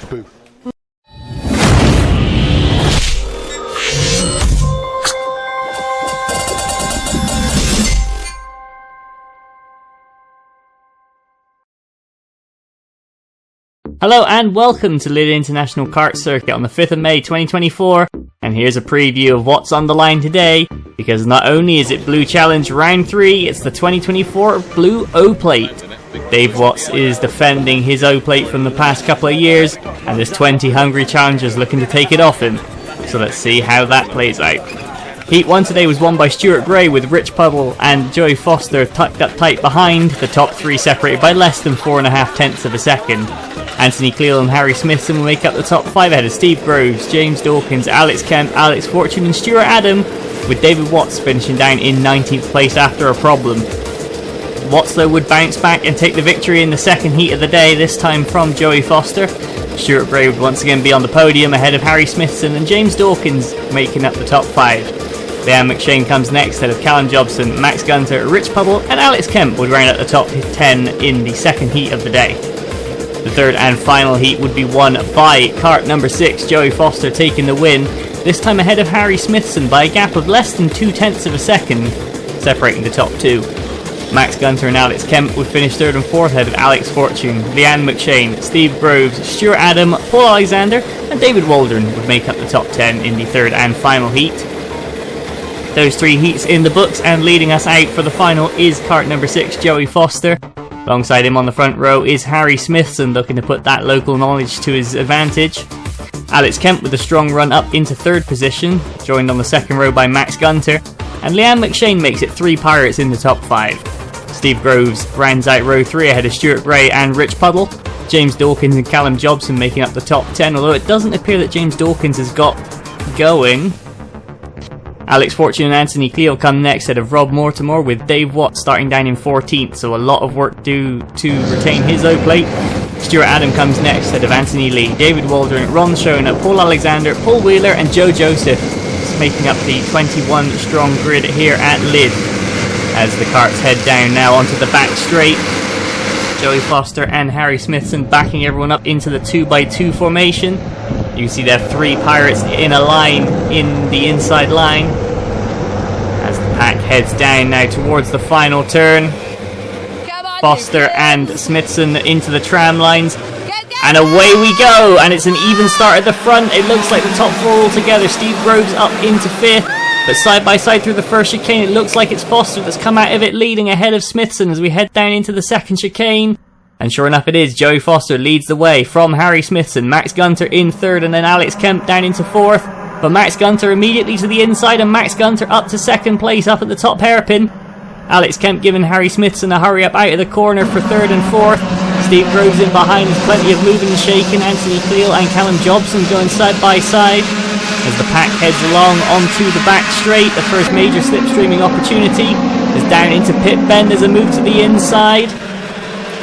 Boo. Hello and welcome to Lydd International Kart Circuit on the 5th of May 2024, and here's a preview of what's on the line today, because not only is it Blue Challenge Round 3, it's the 2024 Blue O-Plate. Dave Watts is defending his O-Plate from the past couple of years, and there's 20 hungry challengers looking to take it off him, so let's see how that plays out. Heat 1 today was won by Stuart Gray with Rich Puddle and Joey Foster tucked up tight behind, the top three separated by less than 4.5 tenths of a second. Anthony Cleal and Harry Smithson will make up the top 5 ahead of Steve Groves, James Dawkins, Alex Kemp, Alex Fortune and Stuart Adam, with David Watts finishing down in 19th place after a problem. Watts though would bounce back and take the victory in the second heat of the day, this time from Joey Foster. Stuart Gray would once again be on the podium ahead of Harry Smithson and James Dawkins making up the top 5. Leanne McShane comes next ahead of Callum Jobson, Max Gunter, Rich Puddle and Alex Kemp would round out the top 10 in the second heat of the day. The third and final heat would be won by kart number 6, Joey Foster taking the win, this time ahead of Harry Smithson by a gap of less than 2 tenths of a second, separating the top 2. Max Gunter and Alex Kemp would finish 3rd and 4th ahead of Alex Fortune, Leanne McShane, Steve Groves, Stuart Adam, Paul Alexander and David Waldron would make up the top 10 in the third and final heat. Those 3 heats in the books, and leading us out for the final is kart number 6, Joey Foster. Alongside him on the front row is Harry Smithson, looking to put that local knowledge to his advantage. Alex Kemp with a strong run up into 3rd position, joined on the second row by Max Gunter, and Leanne McShane makes it 3 pirates in the top 5. Steve Groves rounds out row 3 ahead of Stuart Gray and Rich Puddle. James Dawkins and Callum Jobson making up the top 10, although it doesn't appear that James Dawkins has got going. Alex Fortune and Anthony Cleal come next ahead of Rob Mortimer, with Dave Watts starting down in 14th, so a lot of work due to retain his O-Plate. Stuart Adam comes next ahead of Anthony Lee, David Waldron, Ron Shona, Paul Alexander, Paul Wheeler and Joe Joseph, making up the 21 strong grid here at Lydd. As the karts head down now onto the back straight, Joey Foster and Harry Smithson backing everyone up into the 2x2 formation. You can see there 3 pirates in a line in the inside line. As the pack heads down now towards the final turn, Foster and Smithson into the tram lines. And away we go, and it's an even start at the front. It looks like the top 4 all together. Steve Groves up into 5th, but side by side through the first chicane it looks like it's Foster that's come out of it leading ahead of Smithson as we head down into the second chicane. And sure enough it is, Joey Foster leads the way from Harry Smithson, Max Gunter in 3rd and then Alex Kemp down into 4th. But Max Gunter immediately to the inside, and Max Gunter up to 2nd place up at the top hairpin. Alex Kemp giving Harry Smithson a hurry up out of the corner for 3rd and 4th. Steve Groves in behind with plenty of moving and shaking. Anthony Cleal and Callum Jobson going side by side as the pack heads along onto the back straight. The first major slipstreaming opportunity is down into pit bend as a move to the inside.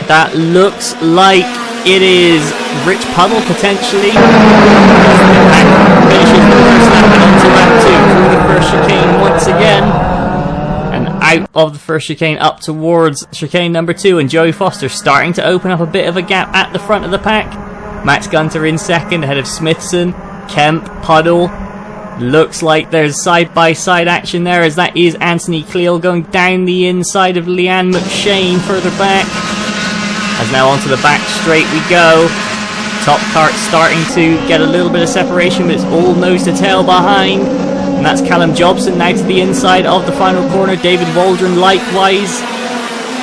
That looks like it is Rich Puddle potentially. The pack finishes the first lap and onto lap 2 through the first chicane once again. And out of the first chicane up towards chicane number 2, and Joey Foster starting to open up a bit of a gap at the front of the pack. Max Gunter in 2nd ahead of Smithson, Kemp, Puddle. Looks like there's side by side action there, as that is Anthony Cleal going down the inside of Leanne McShane further back. As now onto the back straight we go. Top kart starting to get a little bit of separation, but it's all nose to tail behind. And that's Callum Jobson now to the inside of the final corner. David Waldron likewise.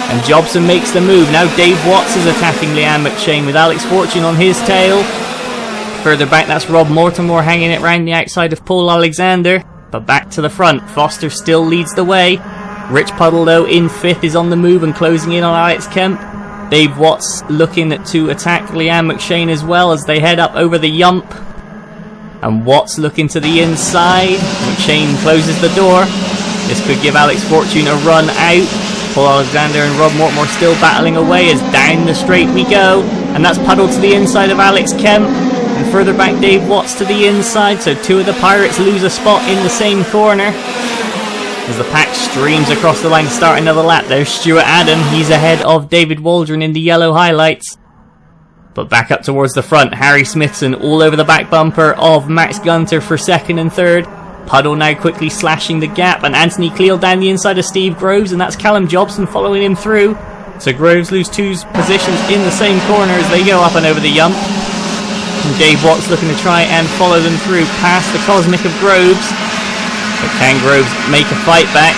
And Jobson makes the move. Now Dave Watts is attacking Leanne McShane with Alex Fortune on his tail. Further back that's Rob Mortimer hanging it round the outside of Paul Alexander. But back to the front, Foster still leads the way. Rich Puddle though in 5th is on the move and closing in on Alex Kemp. Dave Watts looking to attack Leanne McShane as well as they head up over the yump. And Watts looking to the inside. McShane closes the door. This could give Alex Fortune a run out. Paul Alexander and Rob Mortimer still battling away as down the straight we go. And that's Puddle to the inside of Alex Kemp. And further back Dave Watts to the inside. So 2 of the pirates lose a spot in the same corner. As the pack streams across the line to start another lap, there's Stuart Adam. He's ahead of David Waldron in the yellow highlights. But back up towards the front, Harry Smithson all over the back bumper of Max Gunter for second and third. Puddle now quickly slashing the gap, and Anthony Cleal down the inside of Steve Groves, and that's Callum Jobson following him through. So Groves lose 2 positions in the same corner as they go up and over the Yump. And Dave Watts looking to try and follow them through past the Cosmic of Groves. But can Groves make a fight back?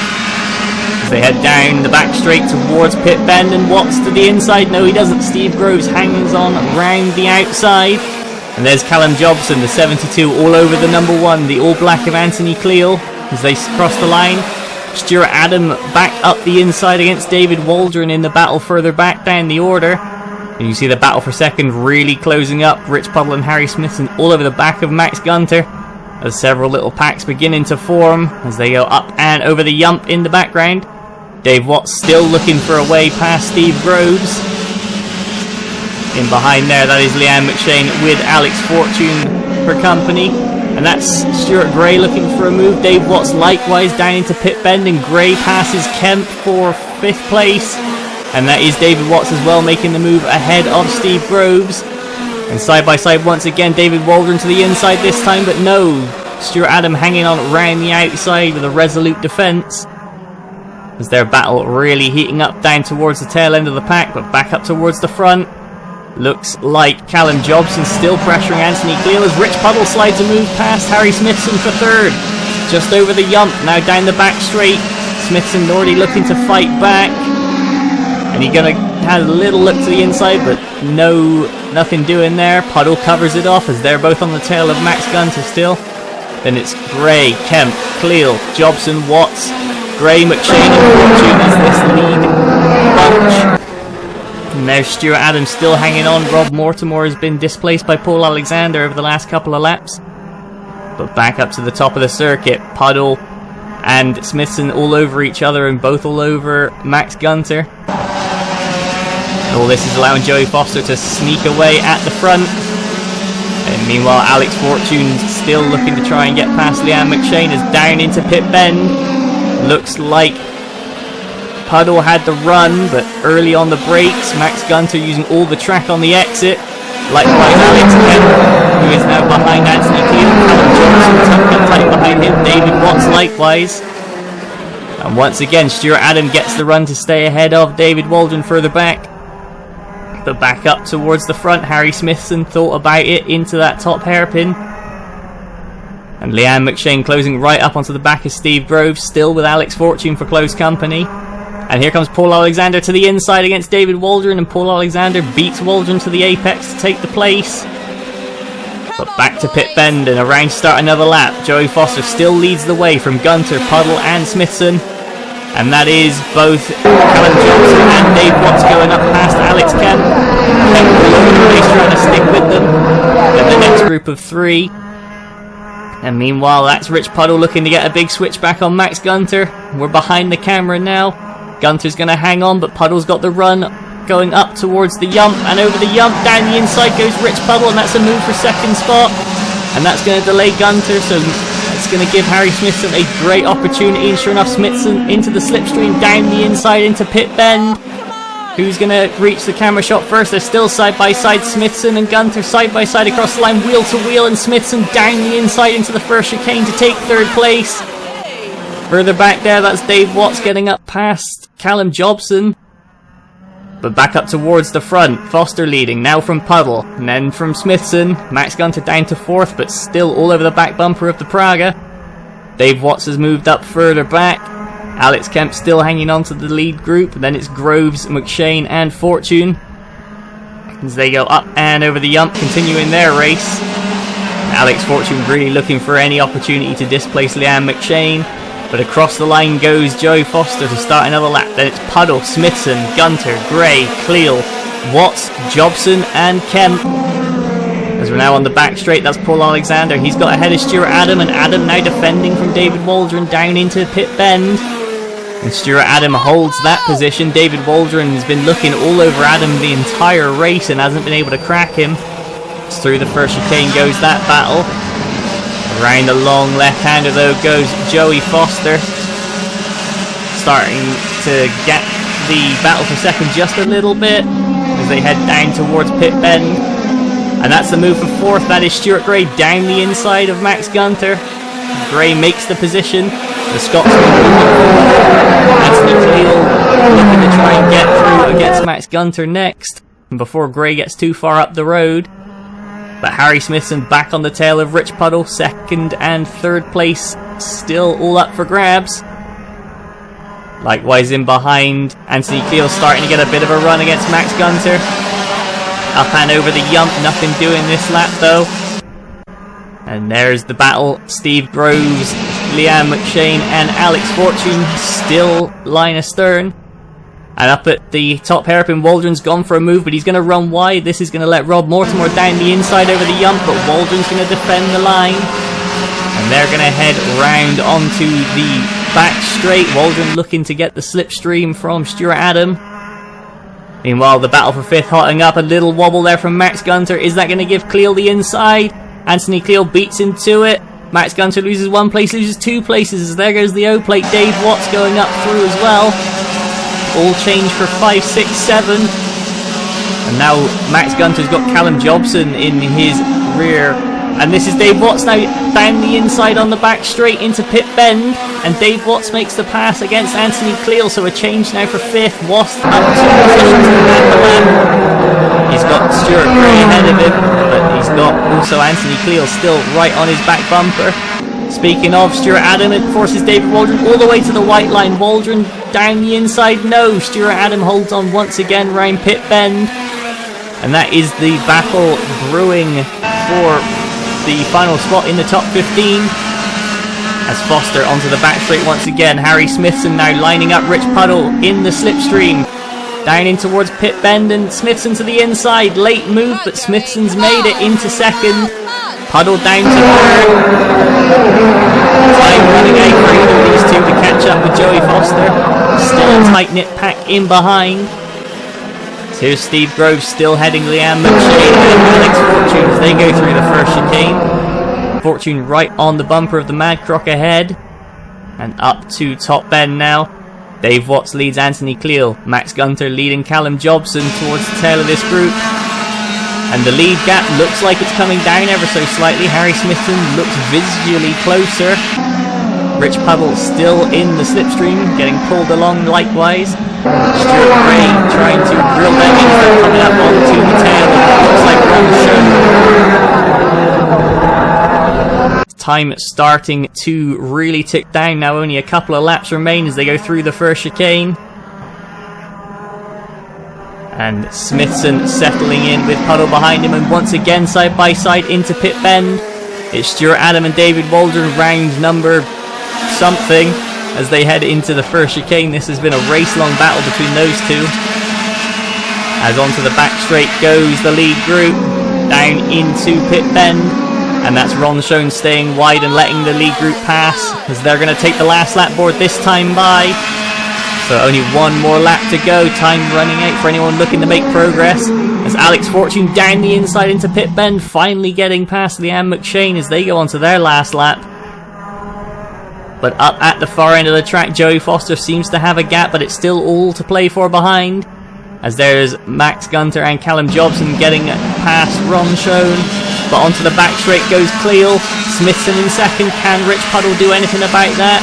As they head down the back straight towards pit bend, and Watts to the inside. No, he doesn't. Steve Groves hangs on round the outside. And there's Callum Jobson, the 72, all over the number 1, the all black of Anthony Cleal, as they cross the line. Stuart Adam back up the inside against David Waldron in the battle further back down the order. And you see the battle for second really closing up. Rich Puddle and Harry Smithson all over the back of Max Gunter, as several little packs beginning to form as they go up and over the Yump in the background. Dave Watts still looking for a way past Steve Groves. In behind there, that is Leanne McShane with Alex Fortune for company. And that's Stuart Gray looking for a move. Dave Watts likewise down into pit bend, and Gray passes Kemp for 5th place. And that is David Watts as well making the move ahead of Steve Groves. And side by side once again, David Waldron to the inside this time, but no. Stuart Adam hanging on round the outside with a resolute defence, as their battle really heating up down towards the tail end of the pack, but back up towards the front. Looks like Callum Jobson still pressuring Anthony Cleal as Rich Puddle slides a move past Harry Smithson for third. Just over the Yump, now down the back straight. Smithson already looking to fight back. And he's going to have a little look to the inside, but nothing doing there. Puddle covers it off as they're both on the tail of Max Gunter still. Then it's Gray, Kemp, Cleal, Jobson, Watts, Gray, McShane and Fortune as this lead bunch. And there's Stuart Adams still hanging on. Rob Mortimer has been displaced by Paul Alexander over the last couple of laps. But back up to the top of the circuit, Puddle and Smithson all over each other, and both all over Max Gunter. And all this is allowing Joey Foster to sneak away at the front. And meanwhile, Alex Fortune still looking to try and get past Leanne McShane as down into pit bend. Looks like Puddle had the run, but early on the brakes, Max Gunter using all the track on the exit. Likewise, Alex Kemp, who is now behind Anthony Cleal. Callum Johnson tucked tight behind him. David Watts likewise. And once again, Stuart Adam gets the run to stay ahead of David Waldron further back. But back up towards the front, Harry Smithson thought about it into that top hairpin. And Leanne McShane closing right up onto the back of Steve Groves, still with Alex Fortune for close company. And here comes Paul Alexander to the inside against David Waldron, and Paul Alexander beats Waldron to the apex to take the place. But back to pit bend, and around to start another lap. Joey Foster still leads the way from Gunter, Puddle and Smithson. And that is both Callum Johnson and Dave Watts going up past Alex Kemp. Kemp all over the place trying to stick with them. Then the next group of 3. And meanwhile, that's Rich Puddle looking to get a big switch back on Max Gunter. We're behind the camera now. Gunter's going to hang on, but Puddle's got the run going up towards the Yump, and over the Yump, down the inside goes Rich Puddle, and that's a move for second spot. And that's going to delay Gunter, so it's going to give Harry Smithson a great opportunity. And sure enough, Smithson into the slipstream, down the inside into pit bend. Who's going to reach the camera shot first? They're still side by side, Smithson and Gunter side by side across the line, wheel to wheel, and Smithson down the inside into the first chicane to take third place. Further back there, that's Dave Watts getting up past Callum Jobson. But back up towards the front, Foster leading, now from Puddle, and then from Smithson. Max Gunter down to 4th, but still all over the back bumper of the Praga. Dave Watts has moved up further back. Alex Kemp still hanging on to the lead group, and then it's Groves, McShane and Fortune as they go up and over the Yump, continuing their race. Alex Fortune really looking for any opportunity to displace Leanne McShane. But across the line goes Joey Foster to start another lap. Then it's Puddle, Smithson, Gunter, Gray, Cleal, Watts, Jobson and Kemp. As we're now on the back straight, that's Paul Alexander. He's got ahead of Stuart Adam, and Adam now defending from David Waldron down into pit bend. And Stuart Adam holds that position. David Waldron has been looking all over Adam the entire race and hasn't been able to crack him. It's through the first chicane goes that battle. Around the long left-hander though goes Joey Foster, starting to get the battle for second just a little bit as they head down towards pit bend. And that's the move for fourth. That is Stuart Gray down the inside of Max Gunter. Gray makes the position. The Scotsman Anthony Cleal looking to try and get through against Max Gunter next, and before Gray gets too far up the road. But Harry Smithson back on the tail of Rich Puddle, second and third place still all up for grabs. Likewise in behind, Anthony Cleal starting to get a bit of a run against Max Gunter. Up and over the yump, nothing doing this lap though. And there's the battle. Steve Groves, Liam McShane and Alex Fortune still line astern. And up at the top hairpin, Waldron's gone for a move, but he's going to run wide. This is going to let Rob Mortimer down the inside over the yump, but Waldron's going to defend the line. And they're going to head round onto the back straight. Waldron looking to get the slipstream from Stuart Adam. Meanwhile, the battle for fifth hotting up. A little wobble there from Max Gunter. Is that going to give Cleal the inside? Anthony Cleal beats into it. Max Gunter loses one place, loses two places. There goes the O-plate. Dave Watts going up through as well. All change for 5, 6, 7. And now Max Gunter's got Callum Jobson in his rear. And this is Dave Watts now down the inside on the back straight into pit bend. And Dave Watts makes the pass against Anthony Cleal. So a change now for fifth. Watts up 2 positions to the back of the lap. He's got Stuart Gray ahead of him, but he's got also Anthony Cleal still right on his back bumper. Speaking of, Stuart Adam, it forces David Waldron all the way to the white line. Waldron down the inside, no. Stuart Adam holds on once again round pit bend. And that is the battle brewing for the final spot in the top 15. As Foster onto the back straight once again. Harry Smithson now lining up Rich Puddle in the slipstream. Down in towards pit bend, and Smithson to the inside. Late move, but Smithson's made it into second. Puddle down to third. Time running out for either of these two to catch up with Joey Foster. Still a tight-knit pack in behind. So here's Steve Groves still heading Liam McShane and Alex Fortune as they go through the first chicane. Fortune right on the bumper of the Mad Croc ahead. And up to top bend now. Dave Watts leads Anthony Cleal. Max Gunter leading Callum Jobson towards the tail of this group. And the lead gap looks like it's coming down ever so slightly. Harry Smithson looks visually closer. Rich Puddle still in the slipstream, getting pulled along likewise. Stuart Gray trying to grill them in, coming up onto the tail. It looks like time starting to really tick down now. Only a couple of laps remain as they go through the first chicane. And Smithson settling in with Puddle behind him, and once again side by side into pit bend. It's Stuart Adam and David Waldron, round number something, as they head into the first chicane. This has been a race-long battle between those two. As onto the back straight goes the lead group, down into pit bend. And that's Ron Schoen staying wide and letting the lead group pass, as they're going to take the last lap board this time by. So only one more lap to go. Time running out for anyone looking to make progress. As Alex Fortune down the inside into pit bend, finally getting past Liam McShane as they go on to their last lap. But up at the far end of the track, Joey Foster seems to have a gap, but it's still all to play for behind. As there's Max Gunter and Callum Jobson getting past Ron Schoen. But onto the back straight goes Cleal. Smithson in second. Can Rich Puddle do anything about that?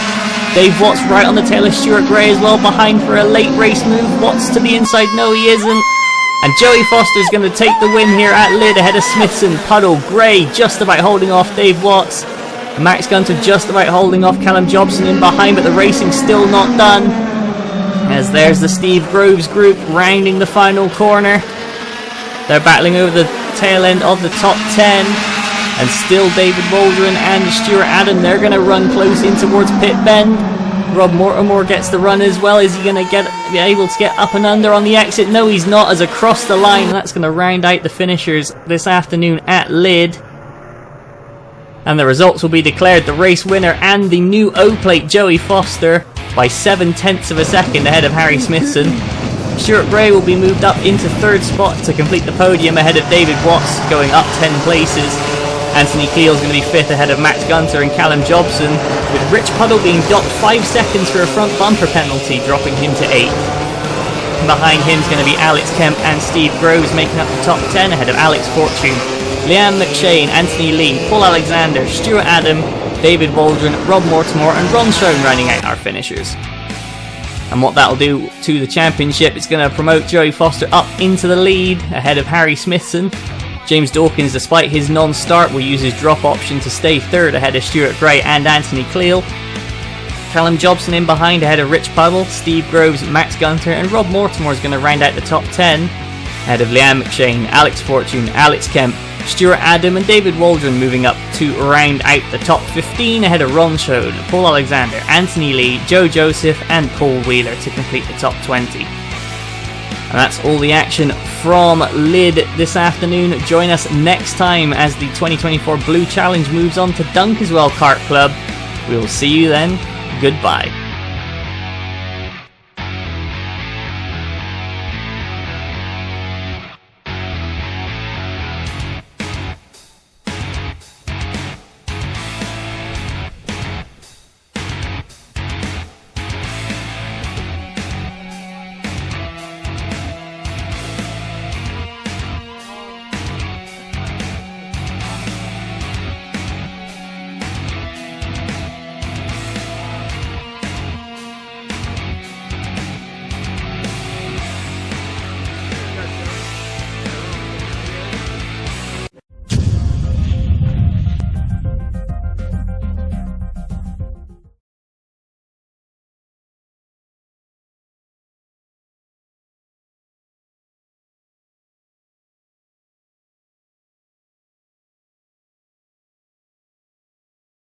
Dave Watts right on the tail of Stuart Gray as well, behind for a late race move. Watts to the inside, no he isn't. And Joey Foster's going to take the win here at Lydd ahead of Smithson, Puddle, Gray just about holding off Dave Watts. And Max Gunter just about holding off Callum Jobson in behind, but the racing's still not done. As there's the Steve Groves group rounding the final corner. They're battling over the tail end of the top 10. And still David Waldron and Stuart Adam, they're going to run close in towards pit bend. Rob Mortimer gets the run as well. Is he going to be able to get up and under on the exit? No, he's not, as across the line. That's going to round out the finishers this afternoon at Lydd. And the results will be declared. The race winner and the new O-plate, Joey Foster, by 7/10 of a second ahead of Harry Smithson. Stuart Gray will be moved up into third spot to complete the podium ahead of David Watts, going up 10 places. Anthony Cleal is going to be fifth ahead of Max Gunter and Callum Jobson, with Rich Puddle being docked 5 seconds for a front bumper penalty, dropping him to 8th. Behind him is going to be Alex Kemp and Steve Groves making up the top 10 ahead of Alex Fortune Liam McShane, Anthony Lee, Paul Alexander, Stuart Adam, David Waldron, Rob Mortimer and Ron Schoen rounding out our finishers. And what that'll do to the championship, it's going to promote Joey Foster up into the lead ahead of Harry Smithson. James Dawkins, despite his non-start, will use his drop option to stay third ahead of Stuart Gray and Anthony Cleal. Callum Jobson in behind ahead of Rich Puddle, Steve Groves, Max Gunter and Rob Mortimer is going to round out the top 10 ahead of Liam McShane, Alex Fortune, Alex Kemp, Stuart Adam and David Waldron moving up to round out the top 15 ahead of Ron Schoen, Paul Alexander, Anthony Lee, Joe Joseph and Paul Wheeler to complete the top 20. And that's all the action from Lydd this afternoon. Join us next time as the 2024 Blue Challenge moves on to Dunkeswell Kart Club. We will see you then. Goodbye.